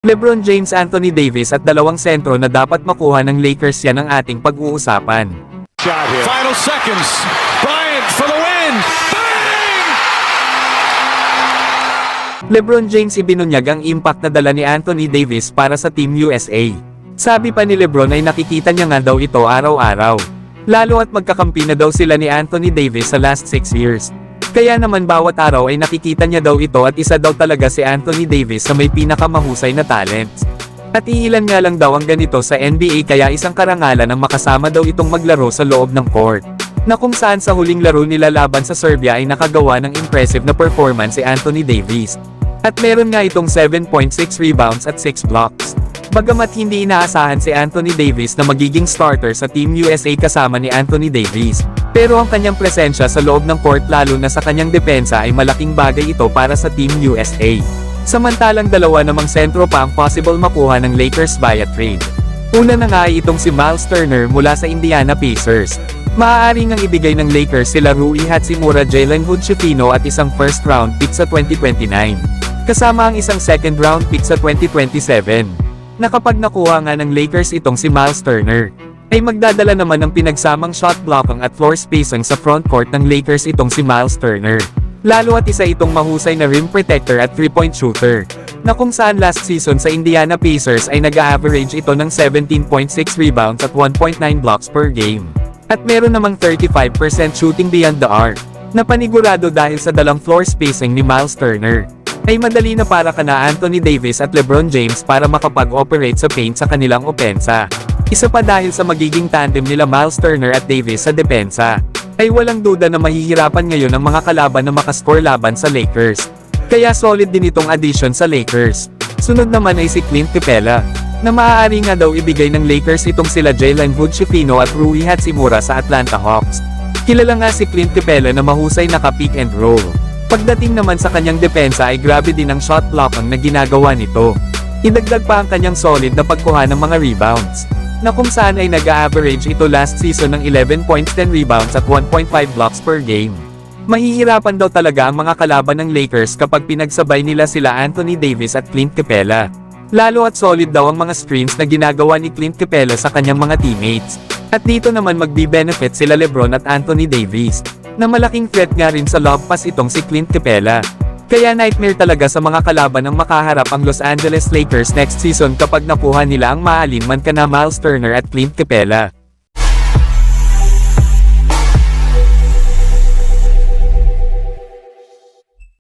LeBron James, Anthony Davis at dalawang sentro na dapat makuha ng Lakers, yan ang ating pag-uusapan. Final seconds. Bryant for the win. Bang! LeBron James ibinunyag ang impact na dala ni Anthony Davis para sa Team USA. Sabi pa ni LeBron ay nakikita niya nga daw ito araw-araw. Lalo at magkakampi na daw sila ni Anthony Davis sa last 6 years. Kaya naman bawat araw ay nakikita niya daw ito at isa daw talaga si Anthony Davis sa may pinakamahusay na talents. At iilan nga lang daw ang ganito sa NBA, kaya isang karangalan ang makasama daw itong maglaro sa loob ng court. Na kung saan sa huling laro nila laban sa Serbia ay nakagawa ng impressive na performance si Anthony Davis. At meron nga itong 7.6 rebounds at 6 blocks. Bagamat hindi inaasahan si Anthony Davis na magiging starter sa Team USA kasama ni Anthony Davis, pero ang kanyang presensya sa loob ng court lalo na sa kanyang depensa ay malaking bagay ito para sa Team USA. Samantalang dalawa namang sentro pa ang possible makuha ng Lakers via trade. Una na nga ay itong si Miles Turner mula sa Indiana Pacers. Maaari ngang ibigay ng Lakers sila Rui Hachimura, Jalen Hood-Schifino at isang first round pick sa 2029. Kasama ang isang second round pick sa 2027. Na kapag nakuha nga ng Lakers itong si Miles Turner, ay magdadala naman ng pinagsamang shot blocking at floor spacing sa front court ng Lakers itong si Miles Turner. Lalo at isa itong mahusay na rim protector at 3-point shooter, na kung saan last season sa Indiana Pacers ay nag-average ito ng 17.6 rebounds at 1.9 blocks per game. At meron namang 35% shooting beyond the arc, na panigurado dahil sa dalang floor spacing ni Miles Turner. Ay madali na para kana Anthony Davis at LeBron James para makapag-operate sa paint sa kanilang opensa. Isa pa dahil sa magiging tandem nila Miles Turner at Davis sa depensa, ay walang duda na mahihirapan ngayon ang mga kalaban na makascore laban sa Lakers. Kaya solid din itong addition sa Lakers. Sunod naman ay si Clint Capela, na maaari nga daw ibigay ng Lakers itong sila Jalen Hood-Schifino at Rui Hachimura sa Atlanta Hawks. Kilala nga si Clint Capela na mahusay naka-pick and roll. Pagdating naman sa kanyang depensa ay grabe din ang shot blocking na ginagawa nito. Idagdag pa ang kanyang solid na pagkuha ng mga rebounds, na kung saan ay nag-average ito last season ng 11 points, 10 rebounds at 1.5 blocks per game. Mahihirapan daw talaga ang mga kalaban ng Lakers kapag pinagsabay nila sila Anthony Davis at Clint Capela. Lalo at solid daw ang mga screens na ginagawa ni Clint Capela sa kanyang mga teammates. At dito naman magbi-benefit sila LeBron at Anthony Davis, na malaking threat nga rin sa lob pass itong si Clint Capela. Kaya nightmare talaga sa mga kalaban ang makaharap ang Los Angeles Lakers next season kapag nakuha nila ang maalin man kana Miles Turner at Clint Capela.